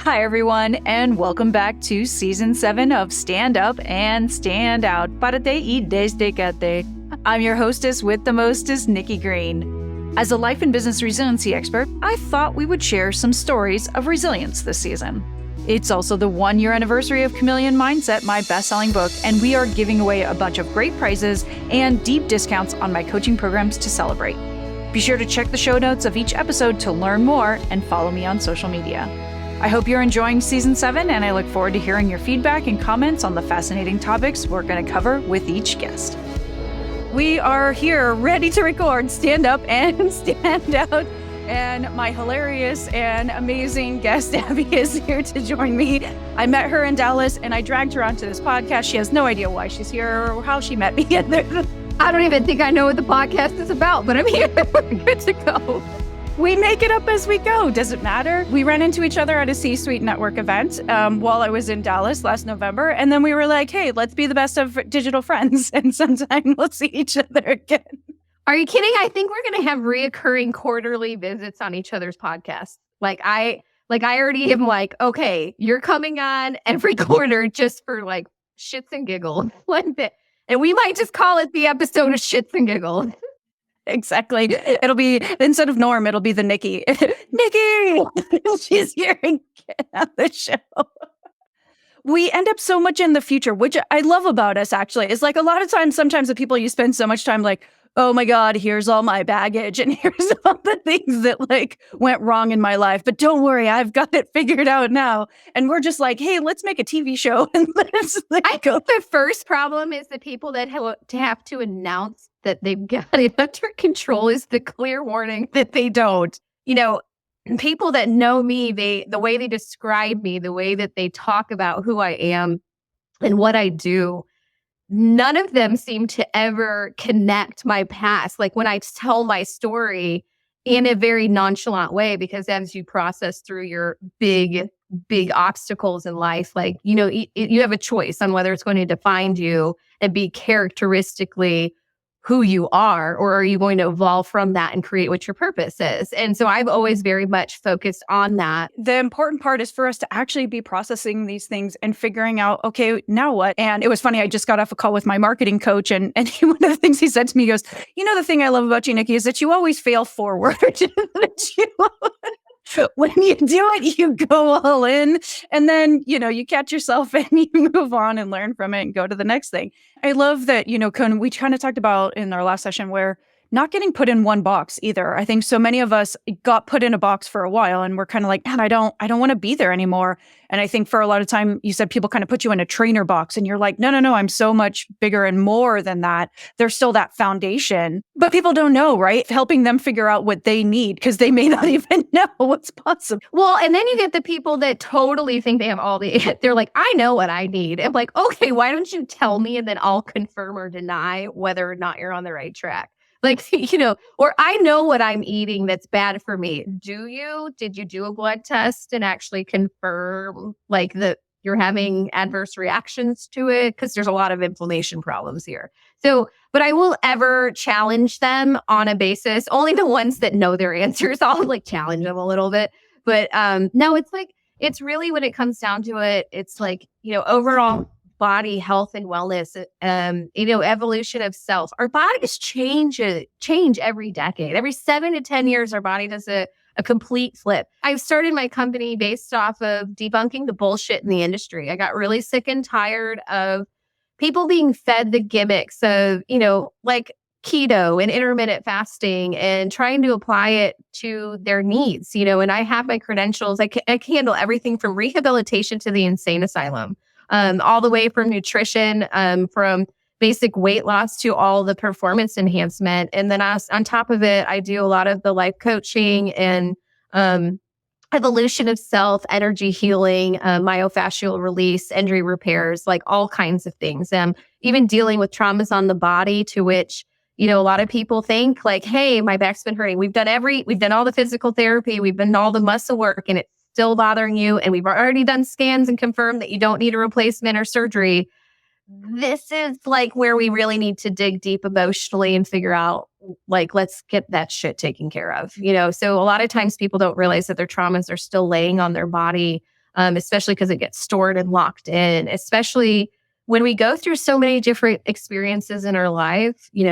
Hi, everyone, and welcome back to Season 7 of Stand Up and Stand Out. Párate y desdécate. I'm your hostess with the mostest, Nikki Green. As a life and business resiliency expert, I thought we would share some stories of resilience this season. It's also the 1-year anniversary of Chameleon Mindset, my best-selling book, and we are giving away a bunch of great prizes and deep discounts on my coaching programs to celebrate. Be sure to check the show notes of each episode to learn more and follow me on social media. I hope you're enjoying Season 7, and I look forward to hearing your feedback and comments on the fascinating topics we're going to cover with each guest. We are here ready to record Stand Up and Stand Out, and my hilarious and amazing guest, Abby, is here to join me. I met her in Dallas, and I dragged her onto this podcast. She has no idea why she's here or how she met me. I don't even think I know what the podcast is about, but I'm here. We're good to go. We make it up as we go. Does it matter? We ran into each other at a C-Suite network event while I was in Dallas last November. And then we were like, hey, let's be the best of digital friends. And sometime we'll see each other again. Are you kidding? I think we're going to have reoccurring quarterly visits on each other's podcasts. I already am like, okay, you're coming on every quarter just for like shits and giggles. And we might just call it the episode of shits and giggles. Exactly. It'll be, instead of Norm, it'll be the Nikki. Nikki! She's here and get on the show. We end up so much in the future, which I love about us, actually. It's like a lot of times, sometimes the people you spend so much time like, oh my God, here's all my baggage and here's all the things that like went wrong in my life. But don't worry, I've got it figured out now. And we're just like, hey, let's make a TV show. And let's I think the first problem is the people that have to announce that they've got it under control is the clear warning that they don't. You know, people that know me, the way they describe me, the way that they talk about who I am and what I do, none of them seem to ever connect my past. Like when I tell my story in a very nonchalant way, because as you process through your big obstacles in life, like, you know, you have a choice on whether it's going to define you and be characteristically who you are, or are you going to evolve from that and create what your purpose is? And so I've always very much focused on that. The important part is for us to actually be processing these things and figuring out, okay, now what? And it was funny, I just got off a call with my marketing coach, and one of the things he said to me, he goes, you know, the thing I love about you, Nikki, is that you always fail forward. When you do it, you go all in, and then, you know, you catch yourself and you move on and learn from it and go to the next thing. I love that, you know, we kind of talked about in our last session where not getting put in one box either. I think so many of us got put in a box for a while and we're kind of like, man, I don't want to be there anymore. And I think for a lot of time, you said people kind of put you in a trainer box and you're like, no, I'm so much bigger and more than that. There's still that foundation, but people don't know, right? Helping them figure out what they need because they may not even know what's possible. Well, and then you get the people that totally think they have they're like, I know what I need. I'm like, okay, why don't you tell me? And then I'll confirm or deny whether or not you're on the right track. Like, you know, or I know what I'm eating that's bad for me. Do you? Did you do a blood test and actually confirm like that you're having adverse reactions to it? Because there's a lot of inflammation problems here. So, but I will ever challenge them on a basis, only the ones that know their answers. I'll like challenge them a little bit. But no, it's like, it's really when it comes down to it, it's like, you know, overall body health and wellness, you know, evolution of self. Our bodies change every decade. Every 7 to 10 years, our body does a complete flip. I've started my company based off of debunking the bullshit in the industry. I got really sick and tired of people being fed the gimmicks of, you know, like keto and intermittent fasting and trying to apply it to their needs, you know, and I have my credentials. I can handle everything from rehabilitation to the insane asylum. All the way from nutrition, from basic weight loss to all the performance enhancement. And then on top of it, I do a lot of the life coaching and evolution of self, energy healing, myofascial release, injury repairs, like all kinds of things. Even dealing with traumas on the body, to which, you know, a lot of people think like, hey, my back's been hurting. We've done all the physical therapy, we've done all the muscle work, and it's still bothering you, and we've already done scans and confirmed that you don't need a replacement or surgery. This is like where we really need to dig deep emotionally and figure out, like, let's get that shit taken care of, you know? So a lot of times people don't realize that their traumas are still laying on their body especially because it gets stored and locked in, especially when we go through so many different experiences in our life. We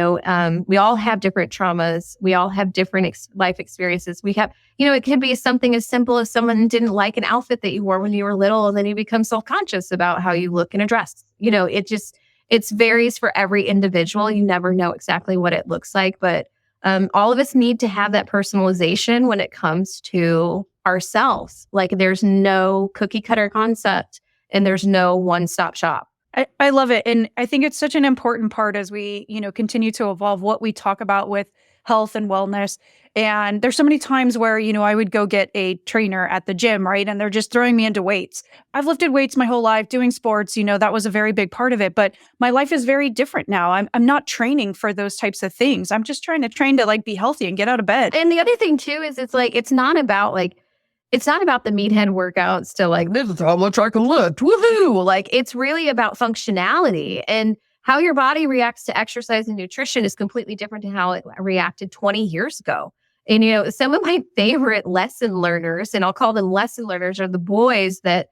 all have different traumas. We all have different life experiences. We have, it can be something as simple as someone didn't like an outfit that you wore when you were little, and then you become self-conscious about how you look in a dress. It varies for every individual. You never know exactly what it looks like, but all of us need to have that personalization when it comes to ourselves. Like, there's no cookie cutter concept and there's no one-stop shop. I love it. And I think it's such an important part as we, continue to evolve what we talk about with health and wellness. And there's so many times where, I would go get a trainer at the gym, right? And they're just throwing me into weights. I've lifted weights my whole life, doing sports, that was a very big part of it. But my life is very different now. I'm not training for those types of things. I'm just trying to train to be healthy and get out of bed. And the other thing too is it's not about the meathead workouts to this is how much I can lift. Woohoo! It's really about functionality, and how your body reacts to exercise and nutrition is completely different to how it reacted 20 years ago. And, some of my favorite lesson learners, and I'll call them lesson learners, are the boys that,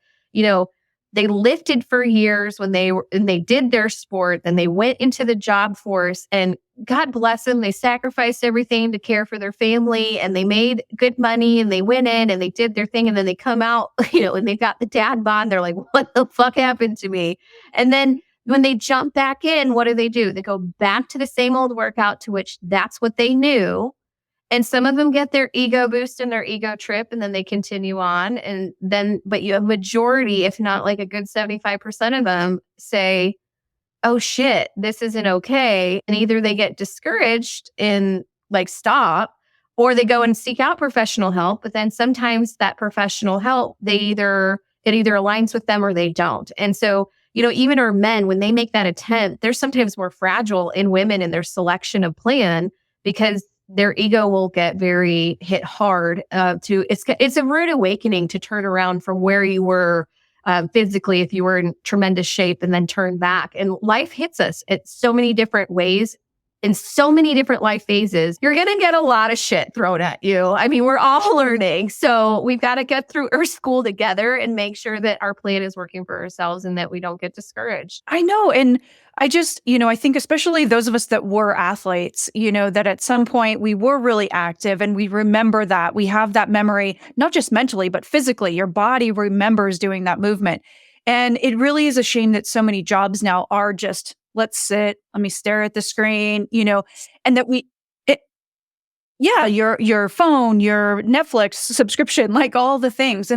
they lifted for years and they did their sport, then they went into the job force, and God bless them, they sacrificed everything to care for their family, and they made good money, and they went in and they did their thing, and then they come out, and they've got the dad bod. They're like, what the fuck happened to me? And then when they jump back in, what do? They go back to the same old workout, to which that's what they knew. And some of them get their ego boost and their ego trip, and then they continue on. And then, but you have majority, if not a good 75% of them, say, oh shit, this isn't okay. And either they get discouraged and stop, or they go and seek out professional help. But then sometimes that professional help, it either aligns with them or they don't. And so, even our men, when they make that attempt, they're sometimes more fragile in women in their selection of plan, because their ego will get very hit hard. It's a rude awakening to turn around from where you were physically, if you were in tremendous shape, and then turn back. And life hits us at so many different ways, in so many different life phases. You're going to get a lot of shit thrown at you. I mean, we're all learning. So we've got to get through our school together and make sure that our plan is working for ourselves and that we don't get discouraged. I know. And I just, I think especially those of us that were athletes, that at some point we were really active, and we remember that. We have that memory, not just mentally, but physically. Your body remembers doing that movement. And it really is a shame that so many jobs now are just, let's sit, let me stare at the screen, and that your phone, your Netflix subscription, all the things.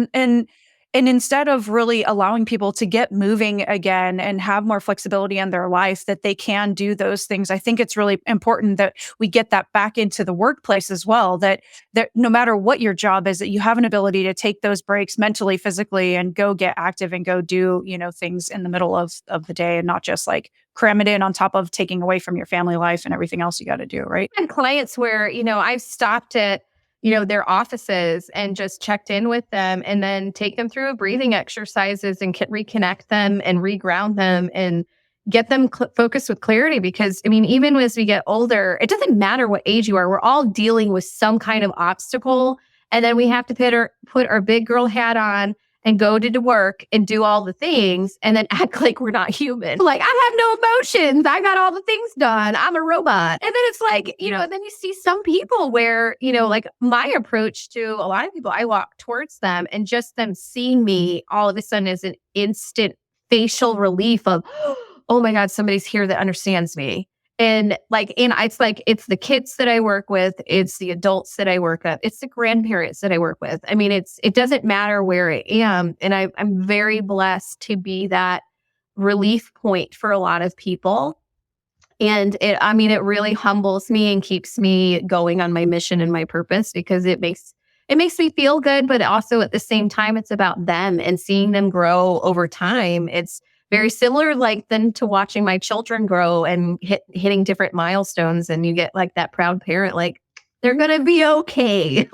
And instead of really allowing people to get moving again and have more flexibility in their life, that they can do those things, I think it's really important that we get that back into the workplace as well, that no matter what your job is, that you have an ability to take those breaks mentally, physically, and go get active and go do, things in the middle of the day, and not just cram it in on top of taking away from your family life and everything else you got to do, right? And clients where, I've stopped at, their offices and just checked in with them, and then take them through breathing exercises and reconnect them and reground them and get them focused with clarity. Because, even as we get older, it doesn't matter what age you are, we're all dealing with some kind of obstacle. And then we have to put our big girl hat on and go to work and do all the things, and then act like we're not human. I have no emotions. I got all the things done. I'm a robot. And then it's and then you see some people where, my approach to a lot of people, I walk towards them, and just them seeing me all of a sudden is an instant facial relief of, oh my God, somebody's here that understands me. And it's the kids that I work with, it's the adults that I work with, it's the grandparents that I work with. It doesn't matter where I am. And I'm very blessed to be that relief point for a lot of people. And it really humbles me and keeps me going on my mission and my purpose, because it makes me feel good, but also at the same time, it's about them and seeing them grow over time. It's very similar than to watching my children grow and hitting different milestones, and you get that proud parent, they're going to be okay.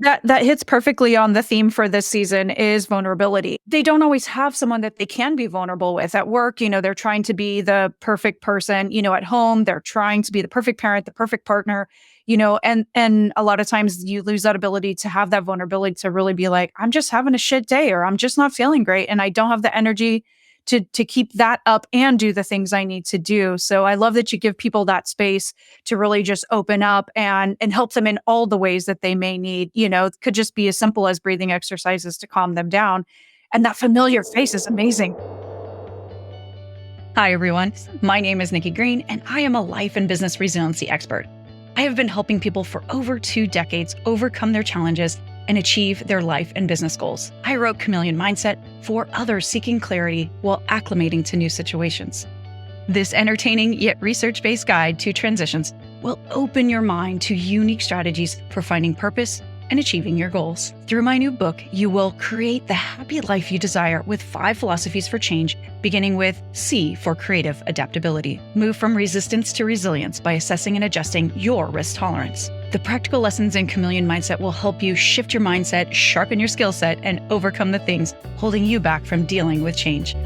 That hits perfectly on the theme for this season is vulnerability. They don't always have someone that they can be vulnerable with at work. They're trying to be the perfect person, at home, they're trying to be the perfect parent, the perfect partner, and a lot of times you lose that ability to have that vulnerability to really be like, I'm just having a shit day, or I'm just not feeling great. And I don't have the energy to keep that up and do the things I need to do. So I love that you give people that space to really just open up and help them in all the ways that they may need. It could just be as simple as breathing exercises to calm them down. And that familiar face is amazing. Hi, everyone. My name is Nikki Green, and I am a life and business resiliency expert. I have been helping people for over 2 decades overcome their challenges and achieve their life and business goals. I wrote Chameleon Mindset for others seeking clarity while acclimating to new situations. This entertaining yet research-based guide to transitions will open your mind to unique strategies for finding purpose and achieving your goals. Through my new book, you will create the happy life you desire with 5 philosophies for change, beginning with C for creative adaptability. Move from resistance to resilience by assessing and adjusting your risk tolerance. The practical lessons in Chameleon Mindset will help you shift your mindset, sharpen your skill set, and overcome the things holding you back from dealing with change.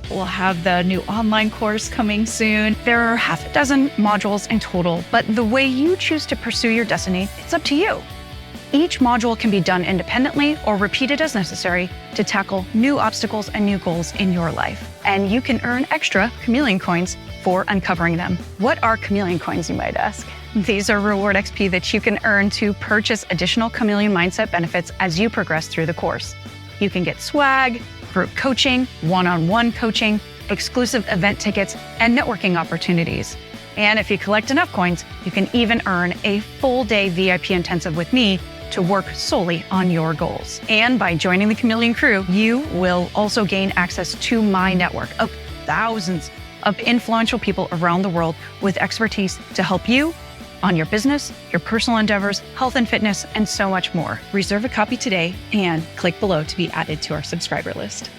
We'll have the new online course coming soon. There are half a dozen modules in total, but the way you choose to pursue your destiny, it's up to you. Each module can be done independently or repeated as necessary to tackle new obstacles and new goals in your life. And you can earn extra Chameleon coins for uncovering them. What are Chameleon coins, you might ask? These are reward XP that you can earn to purchase additional Chameleon Mindset benefits as you progress through the course. You can get swag, group coaching, one-on-one coaching, exclusive event tickets, and networking opportunities. And if you collect enough coins, you can even earn a full-day VIP intensive with me to work solely on your goals. And by joining the Chameleon crew, you will also gain access to my network of thousands of influential people around the world with expertise to help you on your business, your personal endeavors, health and fitness, and so much more. Reserve a copy today and click below to be added to our subscriber list.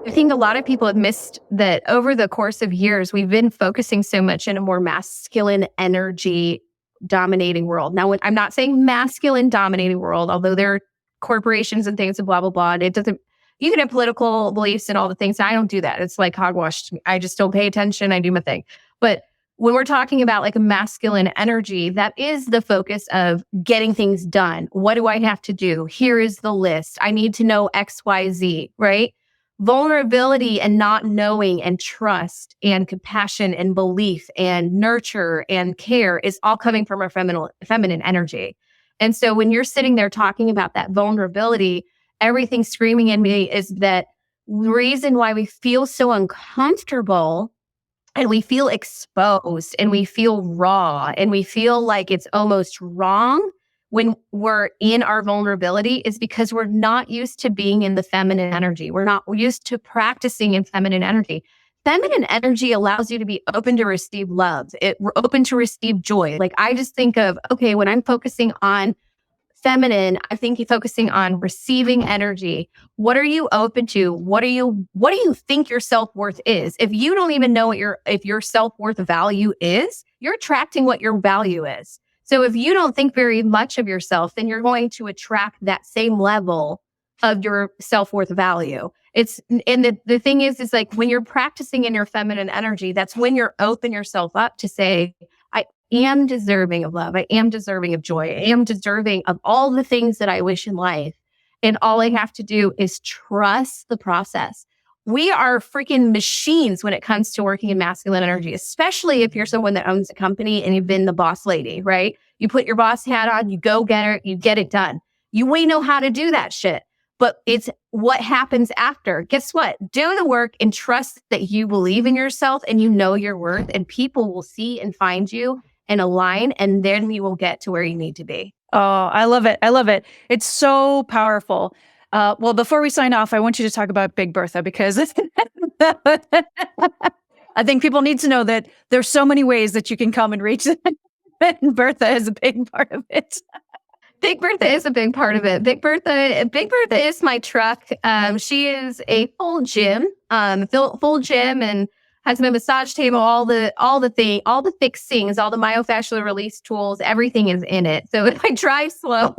I think a lot of people have missed that over the course of years, we've been focusing so much in a more masculine energy dominating world. Now, I'm not saying masculine dominating world, although there are corporations and things and blah, blah, blah. And it doesn't, you can have political beliefs and all the things. I don't do that. It's like hogwash. I just don't pay attention. I do my thing. But when we're talking about like a masculine energy, that is the focus of getting things done. What do I have to do? Here is the list. I need to know X, Y, Z, right? Vulnerability and not knowing and trust and compassion and belief and nurture and care is all coming from our feminine energy. And so when you're sitting there talking about that vulnerability, everything screaming in me is that reason why we feel so uncomfortable and we feel exposed and we feel raw and we feel like it's almost wrong when we're in our vulnerability is because we're not used to being in the feminine energy. We're not used to practicing in feminine energy. Feminine energy allows you to be open to receive love. We're open to receive joy. Like I just think of, okay, when I'm focusing on feminine, I think you're focusing on receiving energy. What are you open to? What do you think your self-worth is? If you don't even know what your self-worth value is, you're attracting what your value is. So if you don't think very much of yourself, then you're going to attract that same level of your self-worth value. The thing is like when you're practicing in your feminine energy, that's when you're open yourself up to say, I am deserving of love. I am deserving of joy. I am deserving of all the things that I wish in life. And all I have to do is trust the process. We are freaking machines when it comes to working in masculine energy, especially if you're someone that owns a company and you've been the boss lady, right? You put your boss hat on, you go get it, you get it done. We know how to do that shit, but it's what happens after. Guess what? Do the work and trust that you believe in yourself and you know your worth, and people will see and find you and align, and then you will get to where you need to be. Oh, I love it. I love it. It's so powerful. Well, before we sign off, I want you to talk about Big Bertha because I think people need to know that there's so many ways that you can come and reach it. And Bertha is a big part of it. Big Bertha is a big part of it. Big Bertha is my truck. She is a full gym, and has my massage table, all the fixings, all the myofascial release tools, everything is in it. So if I drive slow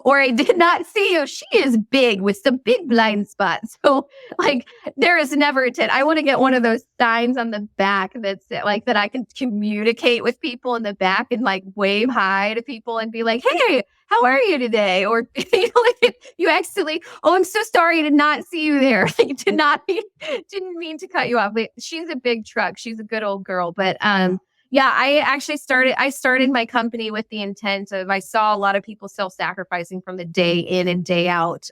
or I did not see you, she is big with some big blind spots. So like there is never a tent. I want to get one of those signs on the back that's like that I can communicate with people in the back and like wave hi to people and be like, hey, how are you today? Or like you accidentally, oh, I'm so sorry, I did not see you there. Like, didn't mean to cut you off. Like, she's a big truck. She's a good old girl. But yeah, I started my company with the intent of, I saw a lot of people self-sacrificing from the day in and day out,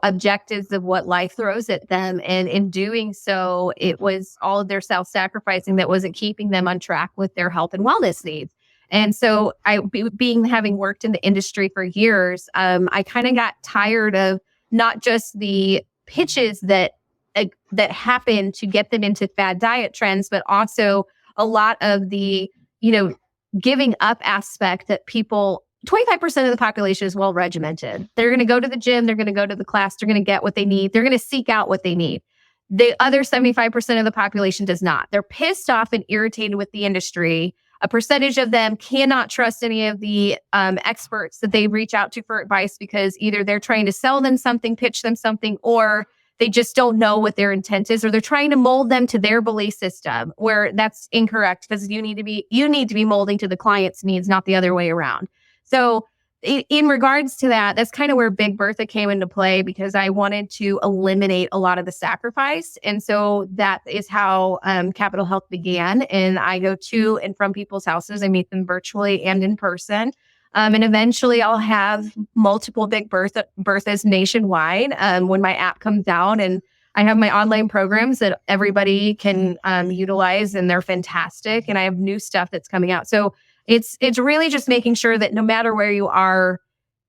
objectives of what life throws at them. And in doing so, it was all of their self-sacrificing that wasn't keeping them on track with their health and wellness needs. And so having worked in the industry for years, I kind of got tired of not just the pitches that happen to get them into fad diet trends, but also a lot of the, giving up aspect that 25% of the population is well regimented. They're going to go to the gym. They're going to go to the class. They're going to get what they need. They're going to seek out what they need. The other 75% of the population does not. They're pissed off and irritated with the industry. A percentage of them cannot trust any of the experts that they reach out to for advice because either they're trying to sell them something, pitch them something, or they just don't know what their intent is, or they're trying to mold them to their belief system, where that's incorrect because you need to be molding to the client's needs, not the other way around. So in regards to that, that's kind of where Big Bertha came into play, because I wanted to eliminate a lot of the sacrifice. And so that is how Capital Health began. And I go to and from people's houses. I meet them virtually and in person. And eventually I'll have multiple Big Berthas nationwide when my app comes out. And I have my online programs that everybody can utilize, and they're fantastic. And I have new stuff that's coming out. So it's really just making sure that no matter where you are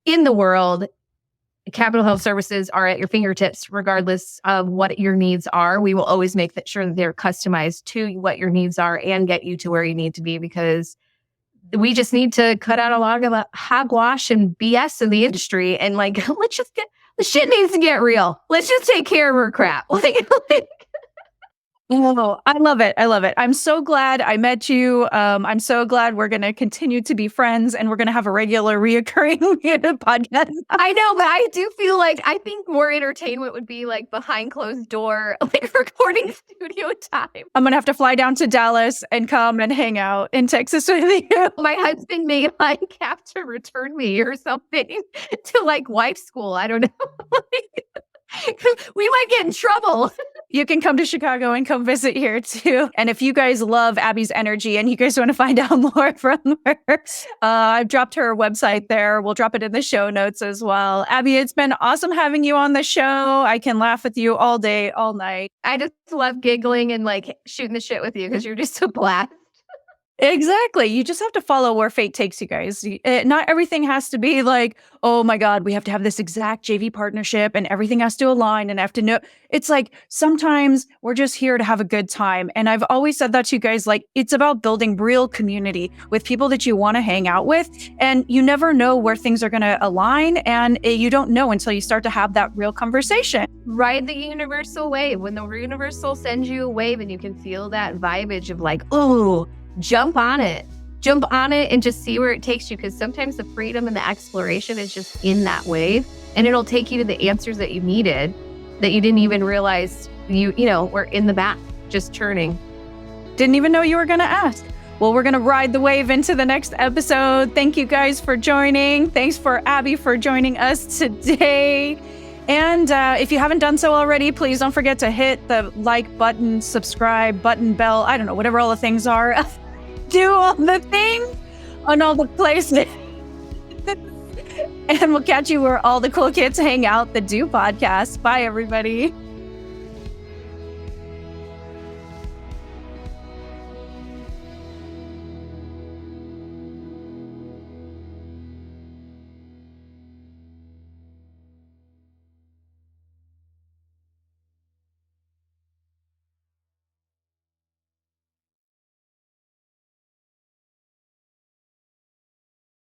in the world, Capital Health services are at your fingertips, regardless of what your needs are. We will always make sure that they're customized to what your needs are and get you to where you need to be, because we just need to cut out a lot of hogwash and BS in the industry. And like, the shit needs to get real. Let's just take care of our crap. Oh, I love it. I love it. I'm so glad I met you. I'm so glad we're going to continue to be friends, and we're going to have a regular reoccurring podcast. I know, but I do feel like I think more entertainment would be like behind closed door, like recording studio time. I'm going to have to fly down to Dallas and come and hang out in Texas with you. My husband may like have to return me or something to like wife school. I don't know. We might get in trouble. You can come to Chicago and come visit here too. And if you guys love Abby's energy and you guys want to find out more from her, I've dropped her website there. We'll drop it in the show notes as well. Abby, it's been awesome having you on the show. I can laugh with you all day, all night. I just love giggling and like shooting the shit with you because you're just a blast. Exactly. You just have to follow where fate takes you guys. Not everything has to be like, oh my God, we have to have this exact JV partnership and everything has to align and I have to know. It's like, sometimes we're just here to have a good time. And I've always said that to you guys, like, it's about building real community with people that you want to hang out with. And you never know where things are going to align. And you don't know until you start to have that real conversation. Ride the universal wave. When the universal sends you a wave and you can feel that vibage of like, oh, jump on it and just see where it takes you. Because sometimes the freedom and the exploration is just in that wave, and it'll take you to the answers that you needed that you didn't even realize you were in the back just churning. Didn't even know you were going to ask. Well, we're going to ride the wave into the next episode. Thank you guys for joining. Thanks for Abby for joining us today. And if you haven't done so already, please don't forget to hit the like button, subscribe button, bell, I don't know, whatever all the things are. Do all the things on all the places. And we'll catch you where all the cool kids hang out that do podcasts. Bye, everybody.